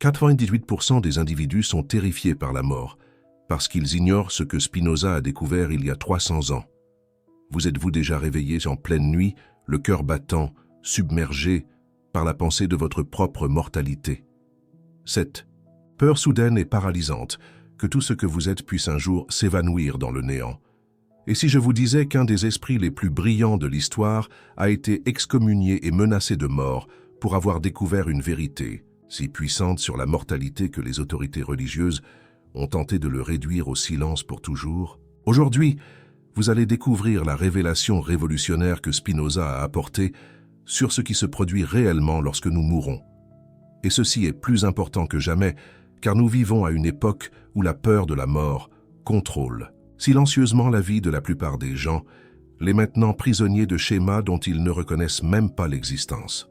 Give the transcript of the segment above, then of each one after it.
98% des individus sont terrifiés par la mort, parce qu'ils ignorent ce que Spinoza a découvert il y a 300 ans. Vous êtes-vous déjà réveillé en pleine nuit, le cœur battant, submergé par la pensée de votre propre mortalité? Cette peur soudaine et paralysante, que tout ce que vous êtes puisse un jour s'évanouir dans le néant. Et si je vous disais qu'un des esprits les plus brillants de l'histoire a été excommunié et menacé de mort pour avoir découvert une vérité si puissante sur la mortalité que les autorités religieuses ont tenté de le réduire au silence pour toujours? Aujourd'hui, vous allez découvrir la révélation révolutionnaire que Spinoza a apportée sur ce qui se produit réellement lorsque nous mourons. Et ceci est plus important que jamais, car nous vivons à une époque où la peur de la mort contrôle silencieusement la vie de la plupart des gens, les maintenant prisonniers de schémas dont ils ne reconnaissent même pas l'existence.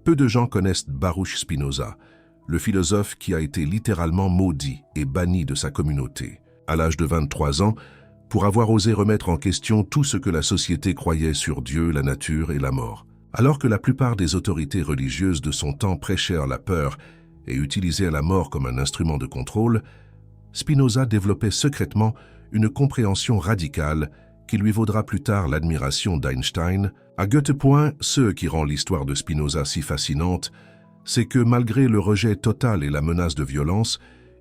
Peu de gens connaissent Baruch Spinoza, le philosophe qui a été littéralement maudit et banni de sa communauté, à l'âge de 23 ans, pour avoir osé remettre en question tout ce que la société croyait sur Dieu, la nature et la mort. Alors que la plupart des autorités religieuses de son temps prêchèrent la peur et utilisaient la mort comme un instrument de contrôle, Spinoza développait secrètement une compréhension radicale qui lui vaudra plus tard l'admiration d'Einstein. À Goethe, ce qui rend l'histoire de Spinoza si fascinante, c'est que malgré le rejet total et la menace de violence,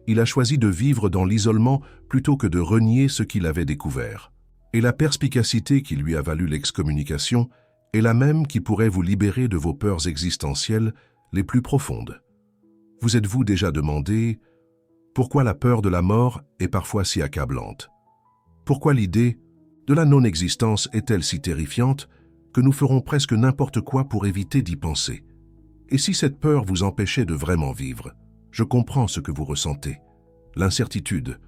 il a choisi de vivre dans l'isolement plutôt que de renier ce qu'il avait découvert. Et la perspicacité qui lui a valu l'excommunication est la même qui pourrait vous libérer de vos peurs existentielles les plus profondes. Vous êtes-vous déjà demandé pourquoi la peur de la mort est parfois si accablante? Pourquoi l'idée de la non-existence est-elle si terrifiante que nous ferons presque n'importe quoi pour éviter d'y penser? Et si cette peur vous empêchait de vraiment vivre? Je comprends ce que vous ressentez. L'incertitude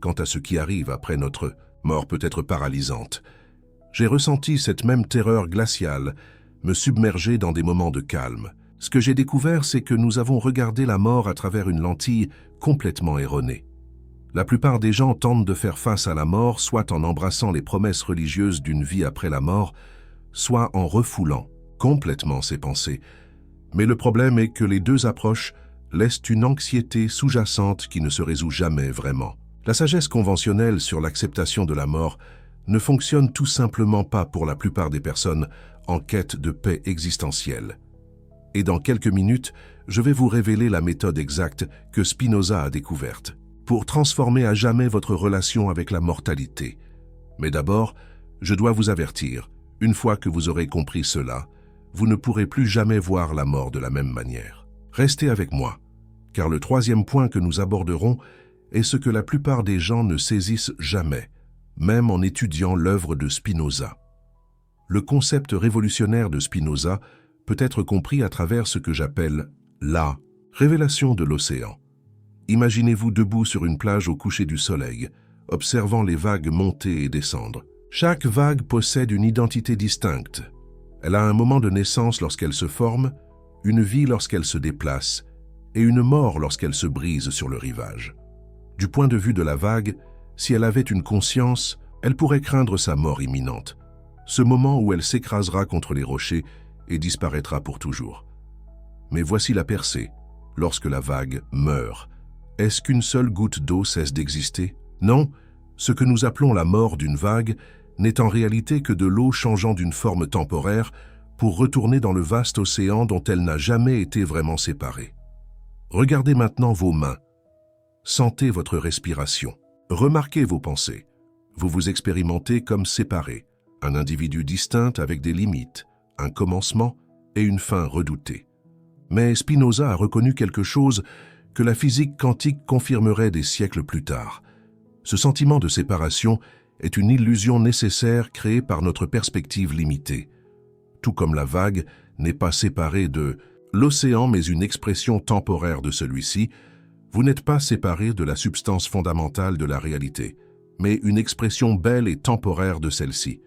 quant à ce qui arrive après notre mort peut être paralysante. J'ai ressenti cette même terreur glaciale me submerger dans des moments de calme. Ce que j'ai découvert, c'est que nous avons regardé la mort à travers une lentille complètement erronée. La plupart des gens tentent de faire face à la mort, soit en embrassant les promesses religieuses d'une vie après la mort, soit en refoulant complètement ces pensées. Mais le problème est que les deux approches laissent une anxiété sous-jacente qui ne se résout jamais vraiment. La sagesse conventionnelle sur l'acceptation de la mort ne fonctionne tout simplement pas pour la plupart des personnes en quête de paix existentielle. Et dans quelques minutes, je vais vous révéler la méthode exacte que Spinoza a découverte pour transformer à jamais votre relation avec la mortalité. Mais d'abord, je dois vous avertir, une fois que vous aurez compris cela, vous ne pourrez plus jamais voir la mort de la même manière. Restez avec moi, car le troisième point que nous aborderons est ce que la plupart des gens ne saisissent jamais, même en étudiant l'œuvre de Spinoza. Le concept révolutionnaire de Spinoza peut être compris à travers ce que j'appelle la révélation de l'océan. Imaginez-vous debout sur une plage au coucher du soleil, observant les vagues monter et descendre. Chaque vague possède une identité distincte. Elle a un moment de naissance lorsqu'elle se forme, une vie lorsqu'elle se déplace, et une mort lorsqu'elle se brise sur le rivage. Du point de vue de la vague, si elle avait une conscience, elle pourrait craindre sa mort imminente, ce moment où elle s'écrasera contre les rochers et disparaîtra pour toujours. Mais voici la percée, lorsque la vague meurt. Est-ce qu'une seule goutte d'eau cesse d'exister? Non, ce que nous appelons la mort d'une vague n'est en réalité que de l'eau changeant d'une forme temporaire pour retourner dans le vaste océan dont elle n'a jamais été vraiment séparée. Regardez maintenant vos mains. Sentez votre respiration. Remarquez vos pensées. Vous vous expérimentez comme séparés, un individu distinct avec des limites, un commencement et une fin redoutée. Mais Spinoza a reconnu quelque chose que la physique quantique confirmerait des siècles plus tard. Ce sentiment de séparation est une illusion nécessaire créée par notre perspective limitée. Tout comme la vague n'est pas séparée de l'océan mais une expression temporaire de celui-ci, vous n'êtes pas séparé de la substance fondamentale de la réalité, mais une expression belle et temporaire de celle-ci.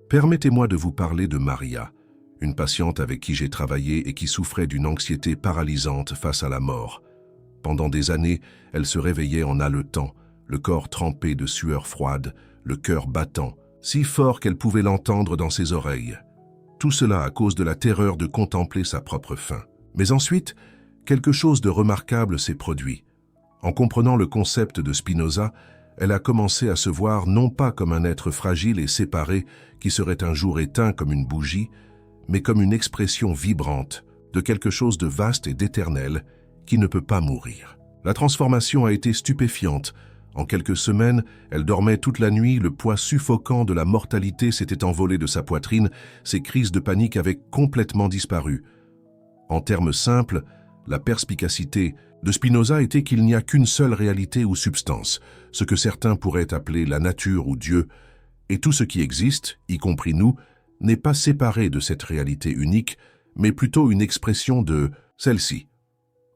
Permettez-moi de vous parler de Maria, une patiente avec qui j'ai travaillé et qui souffrait d'une anxiété paralysante face à la mort. Pendant des années, elle se réveillait en haletant, le corps trempé de sueur froide, le cœur battant, si fort qu'elle pouvait l'entendre dans ses oreilles. Tout cela à cause de la terreur de contempler sa propre fin. Mais ensuite, Quelque chose de remarquable s'est produit. En comprenant le concept de Spinoza, elle a commencé à se voir non pas comme un être fragile et séparé qui serait un jour éteint comme une bougie, mais comme une expression vibrante de quelque chose de vaste et d'éternel qui ne peut pas mourir. La transformation a été stupéfiante. En quelques semaines, elle dormait toute la nuit, le poids suffocant de la mortalité s'était envolé de sa poitrine, ses crises de panique avaient complètement disparu. En termes simples, la perspicacité de Spinoza était qu'il n'y a qu'une seule réalité ou substance, ce que certains pourraient appeler la nature ou Dieu, et tout ce qui existe, y compris nous, n'est pas séparé de cette réalité unique, mais plutôt une expression de celle-ci.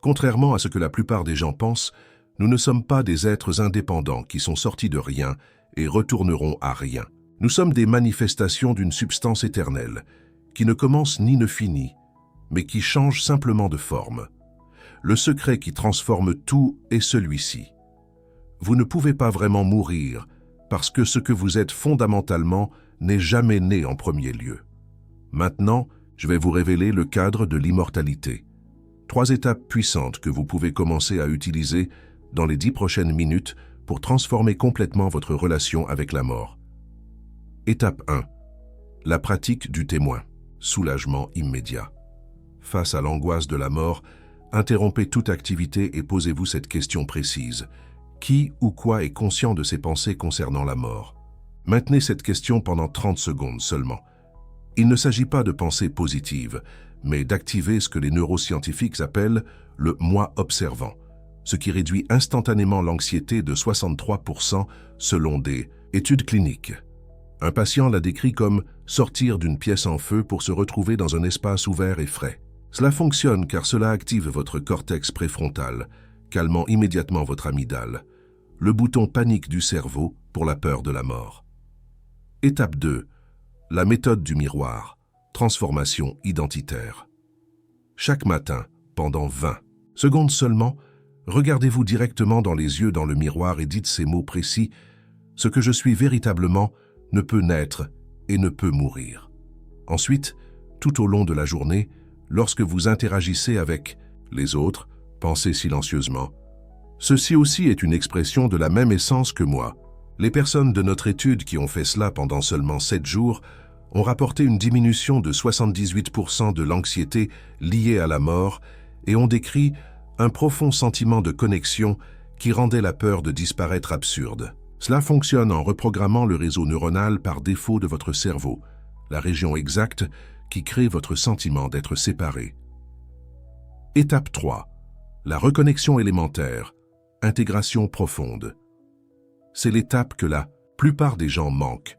Contrairement à ce que la plupart des gens pensent, nous ne sommes pas des êtres indépendants qui sont sortis de rien et retourneront à rien. Nous sommes des manifestations d'une substance éternelle, qui ne commence ni ne finit, mais qui change simplement de forme. Le secret qui transforme tout est celui-ci. Vous ne pouvez pas vraiment mourir, parce que ce que vous êtes fondamentalement n'est jamais né en premier lieu. Maintenant, je vais vous révéler le cadre de l'immortalité. 3 étapes puissantes que vous pouvez commencer à utiliser dans les 10 prochaines minutes pour transformer complètement votre relation avec la mort. Étape 1. La pratique du témoin. Soulagement immédiat. Face à l'angoisse de la mort, interrompez toute activité et posez-vous cette question précise. Qui ou quoi est conscient de ses pensées concernant la mort? Maintenez cette question pendant 30 secondes seulement. Il ne s'agit pas de pensées positives, mais d'activer ce que les neuroscientifiques appellent le « moi observant », ce qui réduit instantanément l'anxiété de 63% selon des études cliniques. Un patient l'a décrit comme « sortir d'une pièce en feu pour se retrouver dans un espace ouvert et frais ». Cela fonctionne car cela active votre cortex préfrontal, calmant immédiatement votre amygdale, le bouton panique du cerveau pour la peur de la mort. Étape 2. La méthode du miroir. Transformation identitaire. Chaque matin, pendant 20 secondes seulement, regardez-vous directement dans les yeux dans le miroir et dites ces mots précis « Ce que je suis véritablement ne peut naître et ne peut mourir ». Ensuite, tout au long de la journée, lorsque vous interagissez avec les autres, pensez silencieusement « Ceci aussi est une expression de la même essence que moi ». Les personnes de notre étude qui ont fait cela pendant seulement 7 jours ont rapporté une diminution de 78% de l'anxiété liée à la mort et ont décrit un profond sentiment de connexion qui rendait la peur de disparaître absurde. Cela fonctionne en reprogrammant le réseau neuronal par défaut de votre cerveau, la région exacte qui crée votre sentiment d'être séparé. Étape 3. La reconnexion élémentaire, intégration profonde. C'est l'étape que la plupart des gens manquent.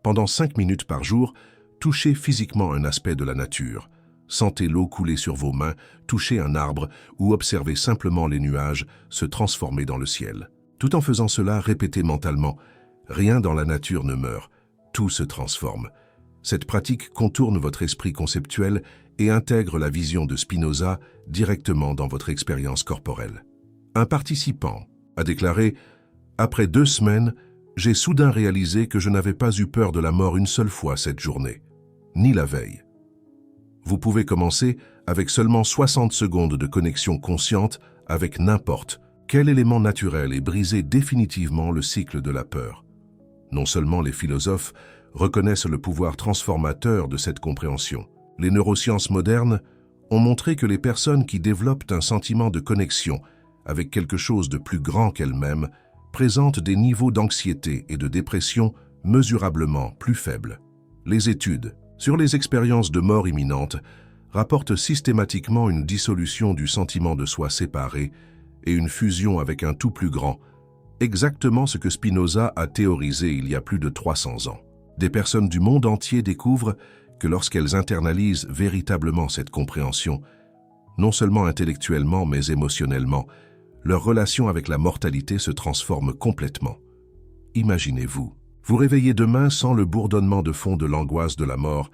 Pendant 5 minutes par jour, touchez physiquement un aspect de la nature. Sentez l'eau couler sur vos mains, touchez un arbre ou observez simplement les nuages se transformer dans le ciel. Tout en faisant cela, répétez mentalement « Rien dans la nature ne meurt, tout se transforme ». Cette pratique contourne votre esprit conceptuel et intègre la vision de Spinoza directement dans votre expérience corporelle. Un participant a déclaré « Après 2 semaines, j'ai soudain réalisé que je n'avais pas eu peur de la mort une seule fois cette journée, ni la veille. » Vous pouvez commencer avec seulement 60 secondes de connexion consciente avec n'importe quel élément naturel et briser définitivement le cycle de la peur. Non seulement les philosophes reconnaissent le pouvoir transformateur de cette compréhension. Les neurosciences modernes ont montré que les personnes qui développent un sentiment de connexion avec quelque chose de plus grand qu'elles-mêmes présentent des niveaux d'anxiété et de dépression mesurablement plus faibles. Les études sur les expériences de mort imminente rapportent systématiquement une dissolution du sentiment de soi séparé et une fusion avec un tout plus grand, exactement ce que Spinoza a théorisé il y a plus de 300 ans. Des personnes du monde entier découvrent que lorsqu'elles internalisent véritablement cette compréhension, non seulement intellectuellement mais émotionnellement, leur relation avec la mortalité se transforme complètement. Imaginez-vous, vous réveillez demain sans le bourdonnement de fond de l'angoisse de la mort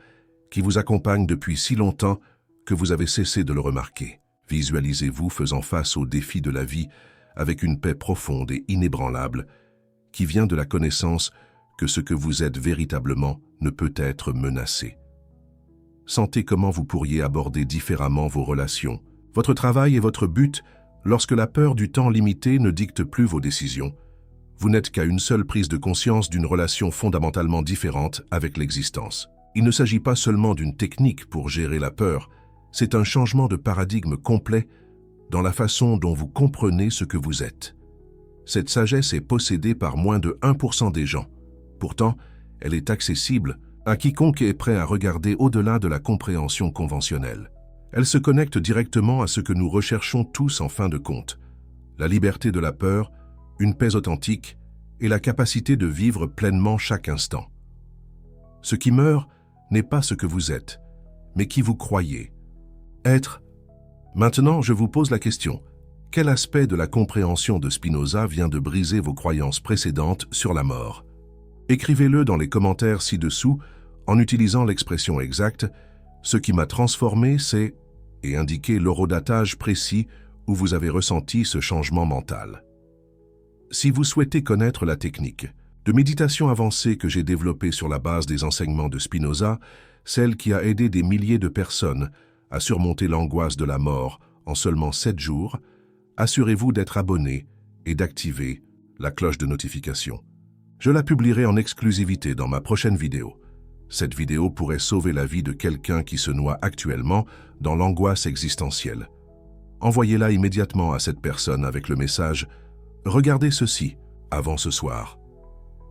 qui vous accompagne depuis si longtemps que vous avez cessé de le remarquer. Visualisez-vous faisant face aux défis de la vie avec une paix profonde et inébranlable qui vient de la connaissance que ce que vous êtes véritablement ne peut être menacé. Sentez comment vous pourriez aborder différemment vos relations, Votre travail est votre but lorsque la peur du temps limité ne dicte plus vos décisions. Vous n'êtes qu'à une seule prise de conscience d'une relation fondamentalement différente avec l'existence. Il ne s'agit pas seulement d'une technique pour gérer la peur, c'est un changement de paradigme complet dans la façon dont vous comprenez ce que vous êtes. Cette sagesse est possédée par moins de 1% des gens. Pourtant, elle est accessible à quiconque est prêt à regarder au-delà de la compréhension conventionnelle. Elle se connecte directement à ce que nous recherchons tous en fin de compte, la liberté de la peur, une paix authentique et la capacité de vivre pleinement chaque instant. Ce qui meurt n'est pas ce que vous êtes, mais qui vous croyez être. Maintenant, je vous pose la question. Quel aspect de la compréhension de Spinoza vient de briser vos croyances précédentes sur la mort? Écrivez-le dans les commentaires ci-dessous en utilisant l'expression exacte « Ce qui m'a transformé, c'est… » et indiquez l'horodatage précis où vous avez ressenti ce changement mental. Si vous souhaitez connaître la technique de méditation avancée que j'ai développée sur la base des enseignements de Spinoza, celle qui a aidé des milliers de personnes à surmonter l'angoisse de la mort en seulement 7 jours, assurez-vous d'être abonné et d'activer la cloche de notification. Je la publierai en exclusivité dans ma prochaine vidéo. Cette vidéo pourrait sauver la vie de quelqu'un qui se noie actuellement dans l'angoisse existentielle. Envoyez-la immédiatement à cette personne avec le message « Regardez ceci avant ce soir ».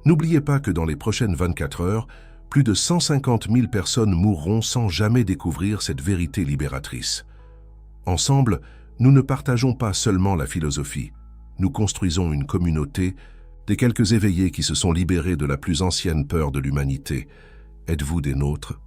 N'oubliez pas que dans les prochaines 24 heures, plus de 150 000 personnes mourront sans jamais découvrir cette vérité libératrice. Ensemble, nous ne partageons pas seulement la philosophie, nous construisons une communauté des quelques éveillés qui se sont libérés de la plus ancienne peur de l'humanité. Êtes-vous des nôtres ?